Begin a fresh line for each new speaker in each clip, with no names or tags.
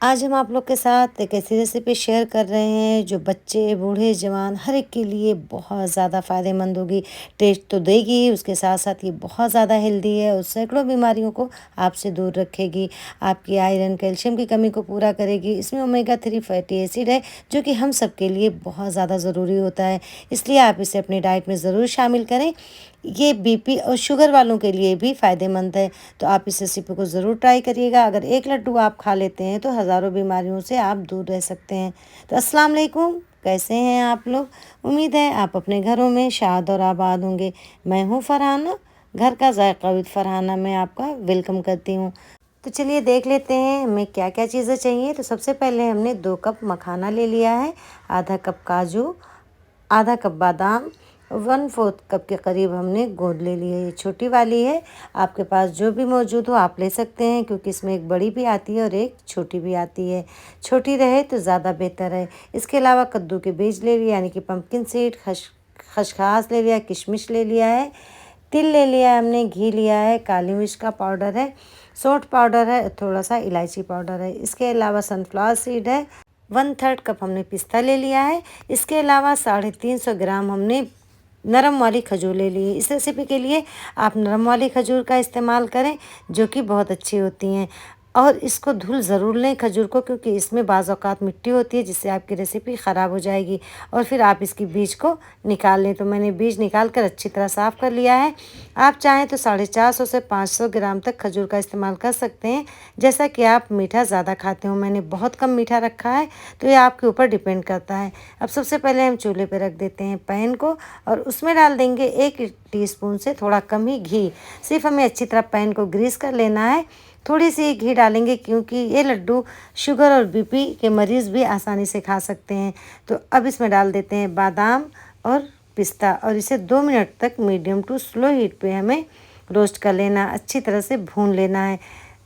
आज हम आप लोग के साथ एक ऐसी रेसिपी शेयर कर रहे हैं जो बच्चे, बूढ़े, जवान हर एक के लिए बहुत ज़्यादा फ़ायदेमंद होगी। टेस्ट तो देगी ही, उसके साथ-साथ ये बहुत ज़्यादा हेल्दी है और सैकड़ों बीमारियों को आपसे दूर रखेगी। आपकी आयरन, कैल्शियम की कमी को पूरा करेगी। इसमें ओमेगा 3 फैटी एसिड है जो कि हम सब के लिए बहुत ज़्यादा ज़रूरी होता है। इसलिए आप इसे अपनी डाइट में ज़रूर शामिल करें। ये बीपी और शुगर वालों के लिए भी फ़ायदेमंद है। तो आप इस रेसिपी को ज़रूर ट्राई करिएगा। अगर एक लड्डू आप खा लेते हैं तो हज़ारों बीमारियों से आप दूर रह सकते हैं। तो अस्सलाम वालेकुम, कैसे हैं आप लोग? उम्मीद है आप अपने घरों में शाद और आबाद होंगे। मैं हूँ फरहाना, घर का जायका विद फरहाना में आपका वेलकम करती हूँ। तो चलिए देख लेते हैं हमें क्या-क्या चीज़ें चाहिए। तो सबसे पहले हमने 2 कप मखाना ले लिया है, आधा कप काजू, आधा कप बादाम, 1/4 कप के करीब हमने गोंद ले ली है। ये छोटी वाली है, आपके पास जो भी मौजूद हो आप ले सकते हैं क्योंकि इसमें एक बड़ी भी आती है और एक छोटी भी आती है। छोटी रहे तो ज़्यादा बेहतर है। इसके अलावा कद्दू के बीज ले लिए यानी कि पम्पकिन सीड, खसखस ले लिया, किशमिश ले लिया है, तिल ले लिया है हमने, घी लिया है, काली मिर्च का पाउडर है, सौंठ पाउडर है, थोड़ा सा इलायची पाउडर है। इसके अलावा सनफ्लावर सीड है, 1/3 कप हमने पिस्ता ले लिया है। इसके अलावा 350 ग्राम हमने नरम वाली खजूर ले ली है। इस रेसिपी के लिए आप नरम वाली खजूर का इस्तेमाल करें जो कि बहुत अच्छी होती हैं और इसको धुल ज़रूर लें खजूर को क्योंकि इसमें बाज़ औक़ात मिट्टी होती है जिससे आपकी रेसिपी ख़राब हो जाएगी और फिर आप इसकी बीज को निकाल लें। तो मैंने बीज निकाल कर अच्छी तरह साफ़ कर लिया है। आप चाहें तो 450 से 500 ग्राम तक खजूर का इस्तेमाल कर सकते हैं जैसा कि आप मीठा ज़्यादा खाते हो। मैंने बहुत कम मीठा रखा है तो ये आपके ऊपर डिपेंड करता है। अब सबसे पहले हम चूल्हे पे रख देते हैं पैन को और उसमें डाल देंगे 1 टीस्पून से थोड़ा कम ही घी। सिर्फ हमें अच्छी तरह पैन को ग्रीस कर लेना है। थोड़ी सी घी डालेंगे क्योंकि ये लड्डू शुगर और बीपी के मरीज़ भी आसानी से खा सकते हैं। तो अब इसमें डाल देते हैं बादाम और पिस्ता और इसे 2 मिनट तक मीडियम टू स्लो हीट पे हमें रोस्ट कर लेना, अच्छी तरह से भून लेना है।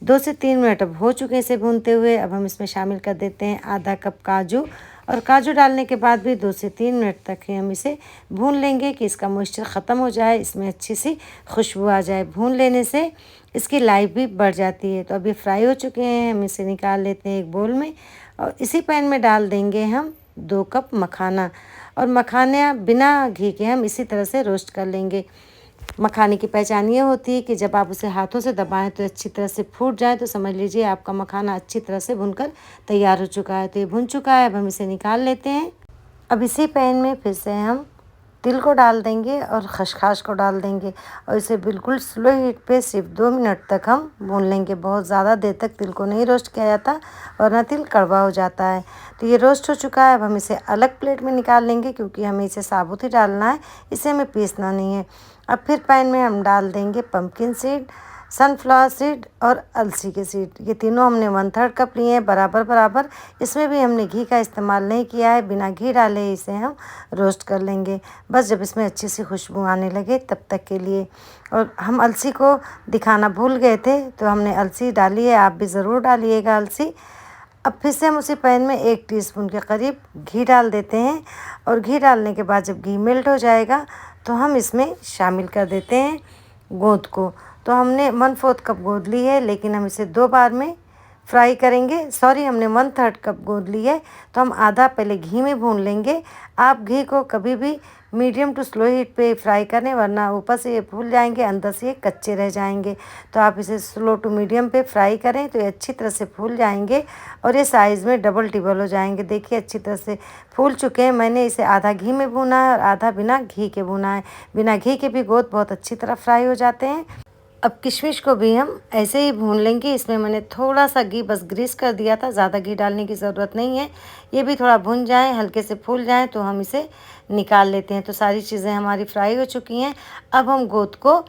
2 से 3 मिनट अब हो चुके हैं इसे भूनते हुए। अब हम इसमें शामिल कर देते हैं आधा कप काजू और काजू डालने के बाद भी 2 से 3 मिनट तक ही हम इसे भून लेंगे कि इसका मॉइस्चर ख़त्म हो जाए, इसमें अच्छी सी खुशबू आ जाए। भून लेने से इसकी लाइफ भी बढ़ जाती है। तो अब ये फ्राई हो चुके हैं, हम इसे निकाल लेते हैं एक बोल में और इसी पैन में डाल देंगे हम 2 कप मखाना और मखाने बिना घी के हम इसी तरह से रोस्ट कर लेंगे। मखाने की पहचान ये होती है कि जब आप उसे हाथों से दबाएं तो अच्छी तरह से फूट जाए तो समझ लीजिए आपका मखाना अच्छी तरह से भुनकर तैयार हो चुका है। तो ये भुन चुका है, अब हम इसे निकाल लेते हैं। अब इसी पैन में फिर से हम तिल को डाल देंगे और खसखस को डाल देंगे और इसे बिल्कुल स्लो हीट पे सिर्फ 2 मिनट तक हम भून लेंगे। बहुत ज़्यादा देर तक तिल को नहीं रोस्ट किया जाता वरना तिल कड़वा हो जाता है। तो ये रोस्ट हो चुका है, अब हम इसे अलग प्लेट में निकाल लेंगे क्योंकि हमें इसे साबुत ही डालना है, इसे हमें पीसना नहीं है। अब फिर पैन में हम डाल देंगे पम्पकिन सीड, सनफ्लावर सीड और अलसी के सीड। ये तीनों हमने 1/3 कप लिए हैं बराबर बराबर। इसमें भी हमने घी का इस्तेमाल नहीं किया है, बिना घी डाले इसे हम रोस्ट कर लेंगे बस जब इसमें अच्छी सी खुशबू आने लगे तब तक के लिए। और हम अलसी को दिखाना भूल गए थे तो हमने अलसी डाली है, आप भी ज़रूर डालिएगा अलसी। अब फिर से हम उसी पैन में 1 टीस्पून के करीब घी डाल देते हैं और घी डालने के बाद जब घी मेल्ट हो जाएगा तो हम इसमें शामिल कर देते हैं गोंद को। तो हमने 1/4 कप गोंद ली है लेकिन हम इसे 2 बार में फ्राई करेंगे। सॉरी, हमने 1/3 कप गोंद ली है तो हम आधा पहले घी में भून लेंगे। आप घी को कभी भी मीडियम टू स्लो हीट पे फ्राई करें वरना ऊपर से ये फूल जाएंगे, अंदर से ये कच्चे रह जाएंगे। तो आप इसे स्लो टू मीडियम पे फ्राई करें तो ये अच्छी तरह से फूल जाएंगे और ये साइज़ में डबल टिबल हो जाएंगे। देखिए अच्छी तरह से फूल चुके हैं। मैंने इसे आधा घी में भूना है और आधा बिना घी के भूना है। बिना घी के भी गोंद बहुत अच्छी तरह फ्राई हो जाते हैं। अब किशमिश को भी हम ऐसे ही भून लेंगे। इसमें मैंने थोड़ा सा घी बस ग्रीस कर दिया था, ज़्यादा घी डालने की ज़रूरत नहीं है। ये भी थोड़ा भुन जाएं, हल्के से फूल जाएं तो हम इसे निकाल लेते हैं। तो सारी चीज़ें हमारी फ्राई हो चुकी हैं। अब हम गोंद को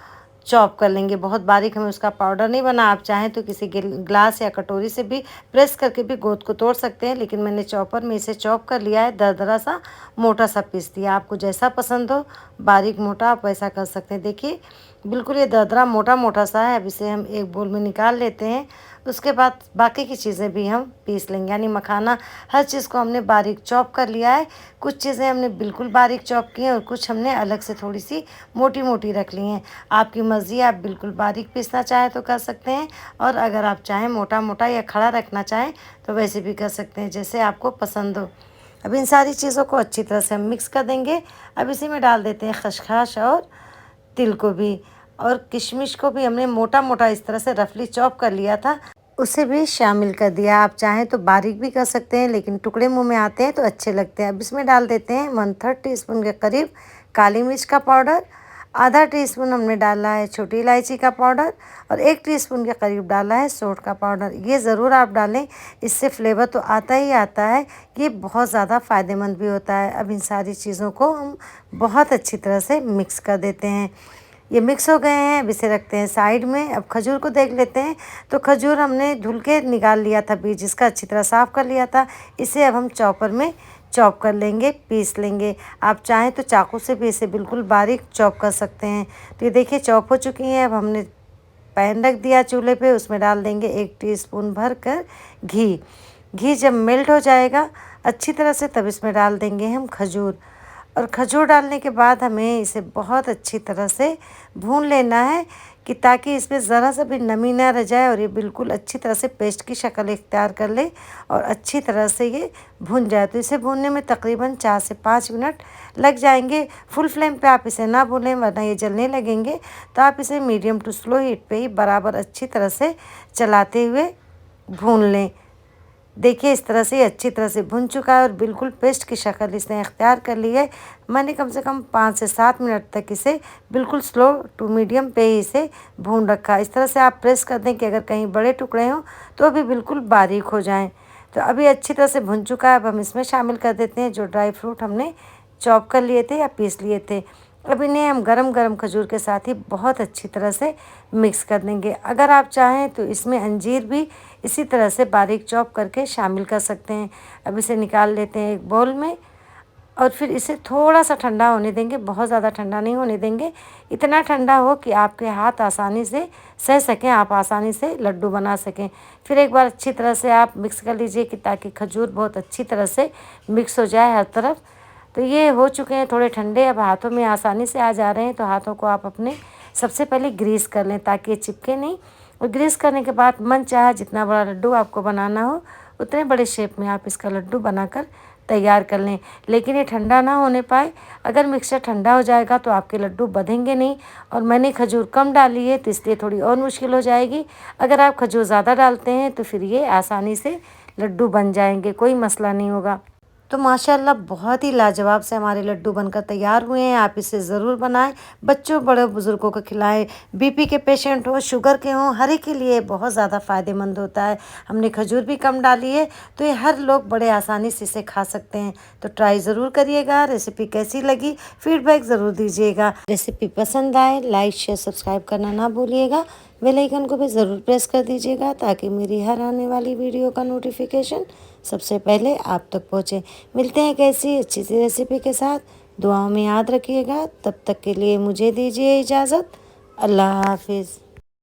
चॉप कर लेंगे। बहुत बारीक हमें उसका पाउडर नहीं बना, आप चाहें तो किसी ग्लास या कटोरी से भी प्रेस करके भी गोंद को तोड़ सकते हैं, लेकिन मैंने चॉपर में इसे चॉप कर लिया है, दरदरा सा मोटा सा पीस दिया। आपको जैसा पसंद हो बारीक मोटा आप वैसा कर सकते हैं। देखिए बिल्कुल ये दरदरा मोटा मोटा सा है। अब इसे हम एक बोल में निकाल लेते हैं। उसके बाद बाकी की चीज़ें भी हम पीस लेंगे। यानी मखाना हर चीज़ को हमने बारीक चॉप कर लिया है। कुछ चीज़ें हमने बिल्कुल बारीक चॉप की हैं और कुछ हमने अलग से थोड़ी सी मोटी मोटी रख ली हैं। आपकी मर्ज़ी, आप बिल्कुल बारीक पीसना चाहें तो कर सकते हैं, और अगर आप चाहें मोटा मोटा या खड़ा रखना चाहें तो वैसे भी कर सकते हैं, जैसे आपको पसंद हो। अब इन सारी चीज़ों को अच्छी तरह से हम मिक्स कर देंगे। अब इसी में डाल देते हैं खसखस और तिल को भी, और किशमिश को भी हमने मोटा मोटा इस तरह से रफली चॉप कर लिया था, उसे भी शामिल कर दिया। आप चाहें तो बारीक भी कर सकते हैं, लेकिन टुकड़े मुंह में आते हैं तो अच्छे लगते हैं। अब इसमें डाल देते हैं 1/3 टीस्पून के करीब काली मिर्च का पाउडर, आधा टीस्पून हमने डाला है छोटी इलायची का पाउडर, और 1 टीस्पून के करीब डाला है सौंठ का पाउडर। ये ज़रूर आप डालें, इससे फ्लेवर तो आता ही आता है, ये बहुत ज़्यादा फ़ायदेमंद भी होता है। अब इन सारी चीज़ों को हम बहुत अच्छी तरह से मिक्स कर देते हैं। ये मिक्स हो गए हैं, अब इसे रखते हैं साइड में। अब खजूर को देख लेते हैं। तो खजूर हमने धुल के निकाल लिया था, बीज इसका अच्छी तरह साफ़ कर लिया था। इसे अब हम चॉपर में चॉप कर लेंगे, पीस लेंगे। आप चाहें तो चाकू से भी इसे बिल्कुल बारीक चॉप कर सकते हैं। तो ये देखिए चॉप हो चुकी हैं। अब हमने पैन रख दिया चूल्हे पे, उसमें डाल देंगे 1 टीस्पून भर कर घी। घी जब मेल्ट हो जाएगा अच्छी तरह से, तब इसमें डाल देंगे हम खजूर, और खजूर डालने के बाद हमें इसे बहुत अच्छी तरह से भून लेना है, कि ताकि इसमें ज़रा सा भी नमी ना रह जाए और ये बिल्कुल अच्छी तरह से पेस्ट की शक्ल इख्तियार कर ले और अच्छी तरह से ये भून जाए। तो इसे भूनने में तकरीबन 4 से 5 मिनट लग जाएंगे। फुल फ्लेम पे आप इसे ना भूलें, वरना ये जलने लगेंगे। तो आप इसे मीडियम टू स्लो हीट पे ही बराबर अच्छी तरह से चलाते हुए भून लें। देखिए इस तरह से अच्छी तरह से भुन चुका है और बिल्कुल पेस्ट की शक्ल इसने इख्तियार कर ली है। मैंने कम से कम 5 से 7 मिनट तक इसे बिल्कुल स्लो टू मीडियम पे ही इसे भून रखा। इस तरह से आप प्रेस कर दें कि अगर कहीं बड़े टुकड़े हों तो भी बिल्कुल बारीक हो जाएं। तो अभी अच्छी तरह से भुन चुका है। अब हम इसमें शामिल कर देते हैं जो ड्राई फ्रूट हमने चॉप कर लिए थे या पीस लिए थे। अब इन्हें हम गरम गरम खजूर के साथ ही बहुत अच्छी तरह से मिक्स कर देंगे। अगर आप चाहें तो इसमें अंजीर भी इसी तरह से बारीक चॉप करके शामिल कर सकते हैं। अब इसे निकाल लेते हैं एक बाउल में, और फिर इसे थोड़ा सा ठंडा होने देंगे, बहुत ज़्यादा ठंडा नहीं होने देंगे। इतना ठंडा हो कि आपके हाथ आसानी से सह सकें, आप आसानी से लड्डू बना सकें। फिर एक बार अच्छी तरह से आप मिक्स कर लीजिए, कि ताकि खजूर बहुत अच्छी तरह से मिक्स हो जाए हर तरफ। तो ये हो चुके हैं थोड़े ठंडे, अब हाथों में आसानी से आ जा रहे हैं। तो हाथों को आप अपने सबसे पहले ग्रीस कर लें ताकि ये चिपके नहीं, और ग्रीस करने के बाद मन चाहे जितना बड़ा लड्डू आपको बनाना हो उतने बड़े शेप में आप इसका लड्डू बनाकर तैयार कर लें। लेकिन ये ठंडा ना होने पाए। अगर मिक्सचर ठंडा हो जाएगा तो आपके लड्डू बंधेंगे नहीं, और मैंने खजूर कम डाली है तो इसलिए थोड़ी और मुश्किल हो जाएगी। अगर आप खजूर ज़्यादा डालते हैं तो फिर ये आसानी से लड्डू बन जाएंगे, कोई मसला नहीं होगा। तो माशाल्लाह बहुत ही लाजवाब से हमारे लड्डू बनकर तैयार हुए हैं। आप इसे ज़रूर बनाएं, बच्चों बड़े बुज़ुर्गों को खिलाएं, बीपी के पेशेंट हो, शुगर के हों, हर एक के लिए बहुत ज़्यादा फ़ायदेमंद होता है। हमने खजूर भी कम डाली है तो ये हर लोग बड़े आसानी से इसे खा सकते हैं। तो ट्राई ज़रूर करिएगा। रेसिपी कैसी लगी फीडबैक ज़रूर दीजिएगा। रेसिपी पसंद आए लाइक शेयर सब्सक्राइब करना ना भूलिएगा। बेल आइकन को भी ज़रूर प्रेस कर दीजिएगा ताकि मेरी हर आने वाली वीडियो का नोटिफिकेशन सबसे पहले आप तक पहुँचे। मिलते हैं कैसी अच्छी सी रेसिपी के साथ। दुआओं में याद रखिएगा। तब तक के लिए मुझे दीजिए इजाज़त। अल्लाह हाफिज़।